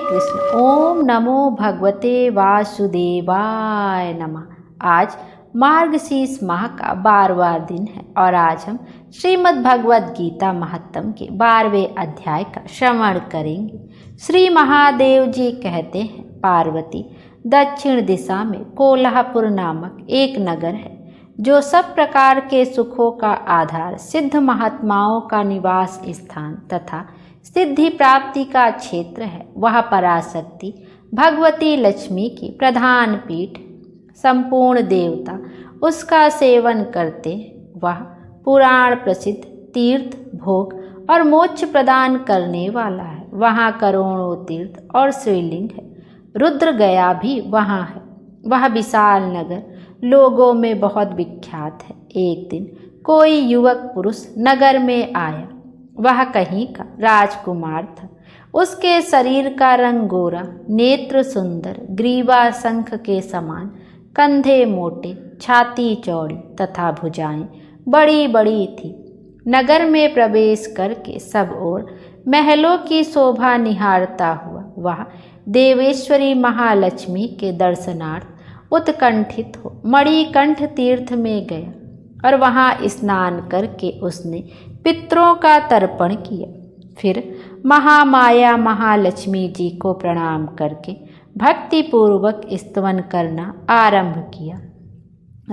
कृष्ण। ओम नमो भगवते वासुदेवाय नमः। आज मार्गशीर्ष माह का 12वां दिन है और आज हम श्रीमद् भगवद गीता महात्म्य के 12वें अध्याय का श्रवण करेंगे। श्री महादेव जी कहते हैं, पार्वती, दक्षिण दिशा में कोल्हापुर नामक एक नगर है जो सब प्रकार के सुखों का आधार, सिद्ध महात्माओं का निवास स्थान तथा सिद्धि प्राप्ति का क्षेत्र है। वह पराशक्ति भगवती लक्ष्मी की प्रधान पीठ, संपूर्ण देवता उसका सेवन करते। वह पुराण प्रसिद्ध तीर्थ, भोग और मोक्ष प्रदान करने वाला है। वहाँ करोड़ों तीर्थ और श्रीलिंग है। रुद्र गया भी वहाँ है। वह विशाल नगर लोगों में बहुत विख्यात है। एक दिन कोई युवक पुरुष नगर में आया। वह कहीं का राजकुमार था। उसके शरीर का रंग गोरा, नेत्र सुंदर, ग्रीवा शंख के समान, कंधे मोटे, छाती चौड़ी तथा भुजाएं बड़ी बड़ी थी। नगर में प्रवेश करके सब ओर महलों की शोभा निहारता हुआ वह देवेश्वरी महालक्ष्मी के दर्शनार्थ उत्कंठित हो मणिकंठ तीर्थ में गया और वहाँ स्नान करके उसने पितरों का तर्पण किया। फिर महामाया महालक्ष्मी जी को प्रणाम करके भक्तिपूर्वक स्तवन करना आरंभ किया।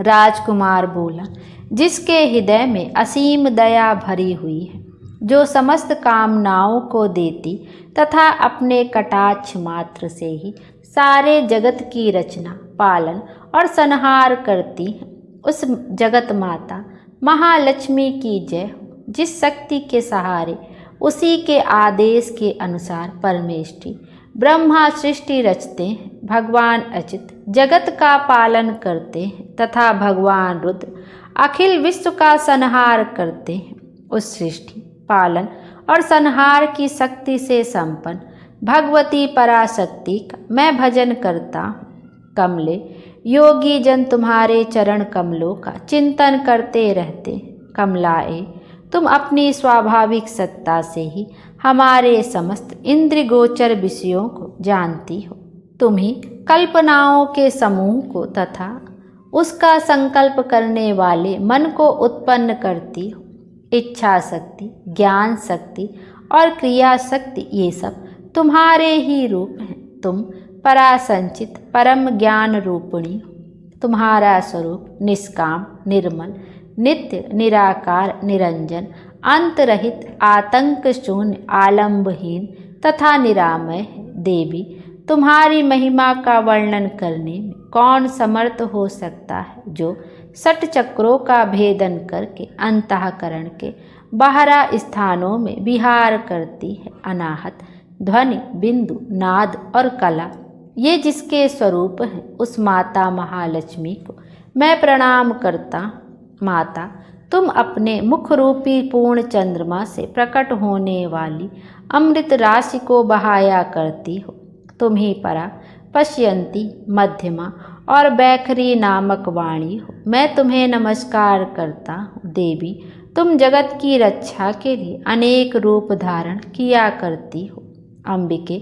राजकुमार बोला, जिसके हृदय में असीम दया भरी हुई है, जो समस्त कामनाओं को देती तथा अपने कटाक्ष मात्र से ही सारे जगत की रचना, पालन और संहार करती है, उस जगत माता महालक्ष्मी की जय हो। जिस शक्ति के सहारे उसी के आदेश के अनुसार परमेष्टि ब्रह्मा सृष्टि रचते हैं, भगवान अच्युत जगत का पालन करते हैं तथा भगवान रुद्र अखिल विश्व का संहार करते हैं, उस सृष्टि, पालन और संहार की शक्ति से संपन्न भगवती पराशक्ति का मैं भजन करता हूँ। कमले, योगी जन तुम्हारे चरण कमलों का चिंतन करते रहते हैं। कमलाए, तुम अपनी स्वाभाविक सत्ता से ही हमारे समस्त इंद्रियगोचर विषयों को जानती हो। तुम ही कल्पनाओं के समूह को तथा उसका संकल्प करने वाले मन को उत्पन्न करती हो। इच्छा शक्ति, ज्ञान शक्ति और क्रिया शक्ति, ये सब तुम्हारे ही रूप हैं। तुम परासंचित परम ज्ञान रूपिणी हो। तुम्हारा स्वरूप निष्काम, निर्मल, नित्य, निराकार, निरंजन, अंतरहित, आतंक शून्य, आलंबहीन तथा निरामय है। देवी, तुम्हारी महिमा का वर्णन करने में कौन समर्थ हो सकता है, जो षट चक्रों का भेदन करके अंतःकरण के बाहरा स्थानों में विहार करती है। अनाहत, ध्वनि, बिंदु, नाद और कला, ये जिसके स्वरूप हैं, उस माता महालक्ष्मी को मैं प्रणाम करता हूँ। माता, तुम अपने मुख रूपी पूर्ण चंद्रमा से प्रकट होने वाली अमृत राशि को बहाया करती हो। तुम ही परा, पश्यंती, मध्यमा और बैखरी नामक वाणी हो। मैं तुम्हें नमस्कार करता हूँ। देवी, तुम जगत की रक्षा के लिए अनेक रूप धारण किया करती हो। अंबिके,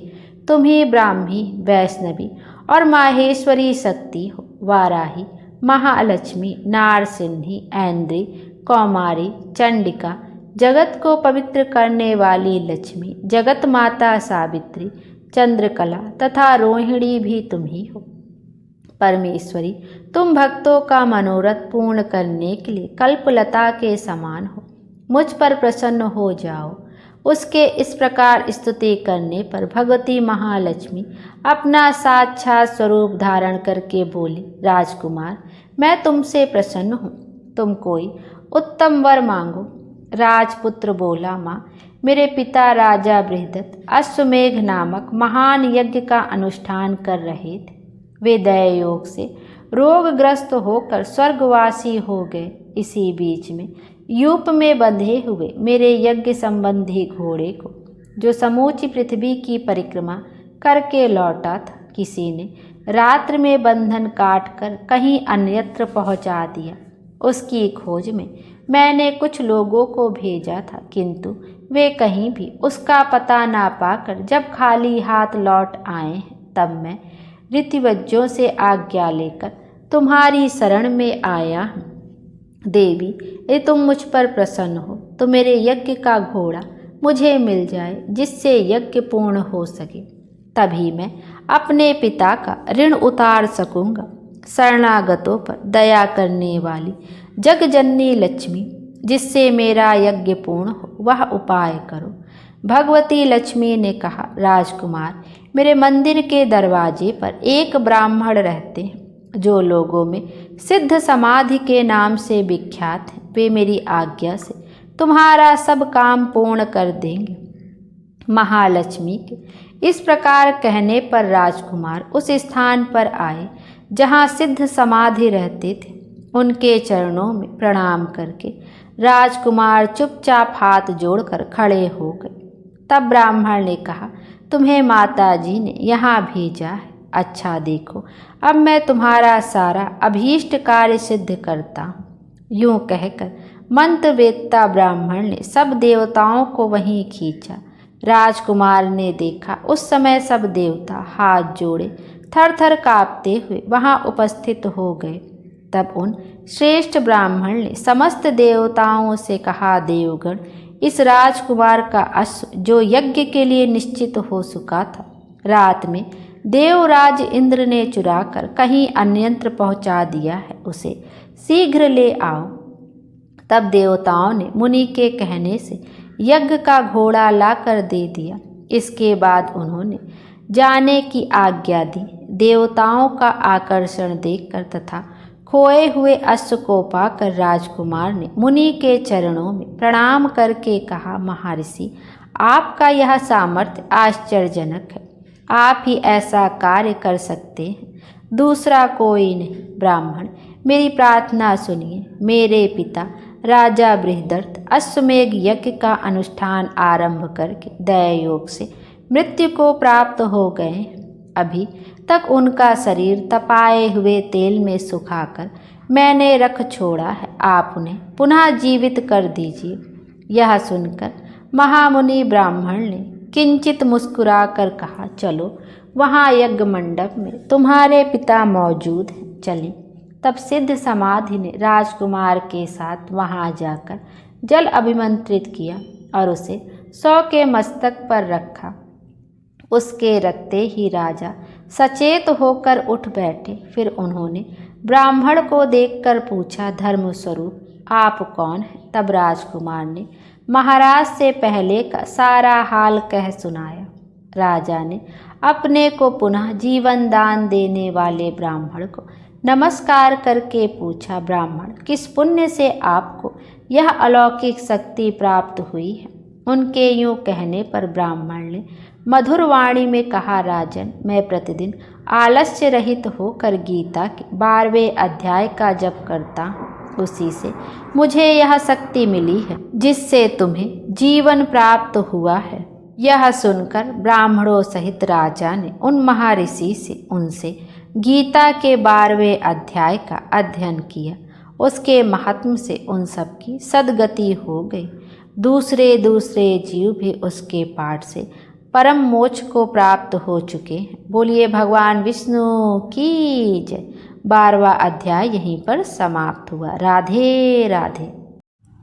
तुम ही ब्राह्मी, वैष्णवी और माहेश्वरी शक्ति हो। वाराही, महालक्ष्मी, नारसिंही, ऐन्द्री, कौमारी, चंडिका, जगत को पवित्र करने वाली लक्ष्मी, जगत माता सावित्री, चंद्रकला तथा रोहिणी भी तुम ही हो। परमेश्वरी, तुम भक्तों का मनोरथ पूर्ण करने के लिए कल्पलता के समान हो। मुझ पर प्रसन्न हो जाओ। उसके इस प्रकार स्तुति करने पर भगवती महालक्ष्मी अपना साक्षात स्वरूप धारण करके बोली, राजकुमार, मैं तुमसे प्रसन्न हूँ। तुम कोई उत्तम वर मांगो। राजपुत्र बोला, माँ, मेरे पिता राजा बृहदत्त अश्वमेघ नामक महान यज्ञ का अनुष्ठान कर रहे थे। वे दया योग से रोगग्रस्त होकर स्वर्गवासी हो गए। इसी बीच में यूप में बंधे हुए मेरे यज्ञ संबंधी घोड़े को, जो समूची पृथ्वी की परिक्रमा करके लौटा था, किसी ने रात्र में बंधन काट कर कहीं अन्यत्र पहुंचा दिया। उसकी खोज में मैंने कुछ लोगों को भेजा था, किंतु वे कहीं भी उसका पता ना पाकर जब खाली हाथ लौट आए हैं, तब मैं ऋतिवज्यों से आज्ञा लेकर तुम्हारी शरण में आया हूँ। देवी, यदि तुम मुझ पर प्रसन्न हो तो मेरे यज्ञ का घोड़ा मुझे मिल जाए, जिससे यज्ञ पूर्ण हो सके। तभी मैं अपने पिता का ऋण उतार सकूँगा। शरणागतों पर दया करने वाली जगजननी लक्ष्मी, जिससे मेरा यज्ञ पूर्ण हो, वह उपाय करो। भगवती लक्ष्मी ने कहा, राजकुमार, मेरे मंदिर के दरवाजे पर एक ब्राह्मण रहते हैं, जो लोगों में सिद्ध समाधि के नाम से विख्यात हैं। वे मेरी आज्ञा से तुम्हारा सब काम पूर्ण कर देंगे। महालक्ष्मी के इस प्रकार कहने पर राजकुमार उस स्थान पर आए जहाँ सिद्ध समाधि रहते थे। उनके चरणों में प्रणाम करके राजकुमार चुपचाप हाथ जोड़कर खड़े हो गए। तब ब्राह्मण ने कहा, तुम्हें माता जी ने यहाँ भेजा है। अच्छा देखो, अब मैं तुम्हारा सारा अभीष्ट कार्य सिद्ध करता हूँ। यूँ कहकर मंत्रवेत्ता ब्राह्मण ने सब देवताओं को वहीं खींचा। राजकुमार ने देखा, उस समय सब देवता हाथ जोड़े थर थर काँपते हुए वहाँ उपस्थित हो गए। तब उन श्रेष्ठ ब्राह्मण ने समस्त देवताओं से कहा, देवगण, इस राजकुमार का अश्व जो यज्ञ के लिए निश्चित हो चुका था, रात में देवराज इंद्र ने चुराकर कहीं अन्यत्र पहुंचा दिया है, उसे शीघ्र ले आओ। तब देवताओं ने मुनि के कहने से यज्ञ का घोड़ा लाकर दे दिया। इसके बाद उन्होंने जाने की आज्ञा दी। देवताओं का आकर्षण देखकर तथा खोए हुए अश्व को पाकर राजकुमार ने मुनि के चरणों में प्रणाम करके कहा, महर्षि, आपका यह सामर्थ्य आश्चर्यजनक है। आप ही ऐसा कार्य कर सकते हैं, दूसरा कोई नहीं। ब्राह्मण, मेरी प्रार्थना सुनिए। मेरे पिता राजा बृहदर्थ अश्वमेघ यज्ञ का अनुष्ठान आरंभ करके दयायोग से मृत्यु को प्राप्त हो गए हैं। अभी तक उनका शरीर तपाए हुए तेल में सुखाकर मैंने रख छोड़ा है। आप उन्हें पुनः जीवित कर दीजिए। यह सुनकर महामुनि ब्राह्मण ने किंचित मुस्कुरा कर कहा, चलो, वहाँ यज्ञ मंडप में तुम्हारे पिता मौजूद हैं, चलें। तब सिद्ध समाधि ने राजकुमार के साथ वहाँ जाकर जल अभिमंत्रित किया और उसे 100 के मस्तक पर रखा। उसके रखते ही राजा सचेत होकर उठ बैठे। फिर उन्होंने ब्राह्मण को देखकर पूछा, धर्मस्वरूप, आप कौन हैं? तब राजकुमार ने महाराज से पहले का सारा हाल कह सुनाया। राजा ने अपने को पुनः जीवन दान देने वाले ब्राह्मण को नमस्कार करके पूछा, ब्राह्मण, किस पुण्य से आपको यह अलौकिक शक्ति प्राप्त हुई है? उनके यूँ कहने पर ब्राह्मण ने मधुर वाणी में कहा, राजन, मैं प्रतिदिन आलस्य रहित होकर गीता के 12वें अध्याय का जप करता हूँ। उसी से मुझे यह शक्ति मिली है जिससे तुम्हें जीवन प्राप्त हुआ है। यह सुनकर ब्राह्मणों सहित राजा ने उन महर्षि से उनसे गीता के 12वें अध्याय का अध्ययन किया। उसके महात्म से उन सब की सद्गति हो गई। दूसरे दूसरे जीव भी उसके पाठ से परम मोक्ष को प्राप्त हो चुके हैं। बोलिए भगवान विष्णु की जय। 12वां अध्याय यहीं पर समाप्त हुआ। राधे राधे।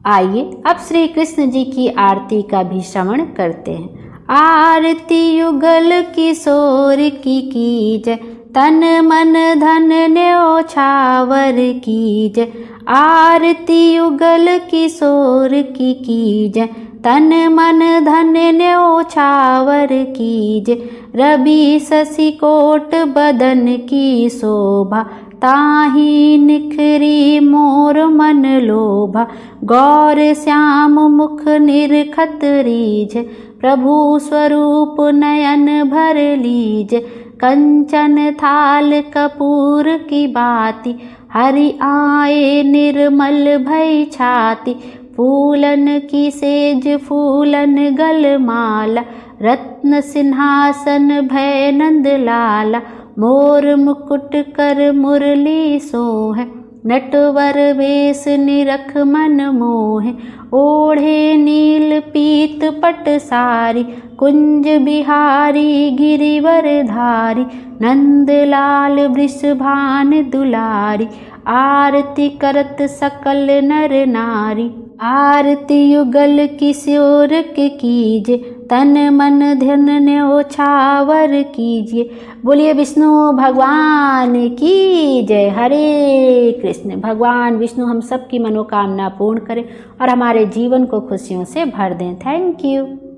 आइए अब श्री कृष्ण जी की आरती का भी श्रवण करते हैं। आरती युगल किशोर की कीजय, तन मन धन न्योछावर कीजय। आरती युगल किशोर की कीजय, तन मन धन न्योछावर कीजय। रवि शशि कोट बदन की शोभा, ताहि निखरी मोर मन लोभा। गौर श्याम मुख निरखत रीझ, प्रभु स्वरूप नयन भर लीज। कंचन थाल कपूर की बाती, हरि आए निर्मल भई छाती। फूलन की सेज फूलन गलमाला, रत्न सिंहासन भय नंद लाला। मोर मुकुट कर मुरली सोहै, नटवर वेश निरख मन मोहे, ओढ़े नील पीत पट सारी, कुंज बिहारी गिरिवर धारी, नंदलाल वृषभान दुलारी, आरती करत सकल नर नारी। आरती युगल किशोर के कीजे, तन मन धन न्योछावर कीजिए। बोलिए विष्णु भगवान की जय। हरे कृष्ण। भगवान विष्णु हम सब की मनोकामना पूर्ण करें और हमारे जीवन को खुशियों से भर दें। Thank you.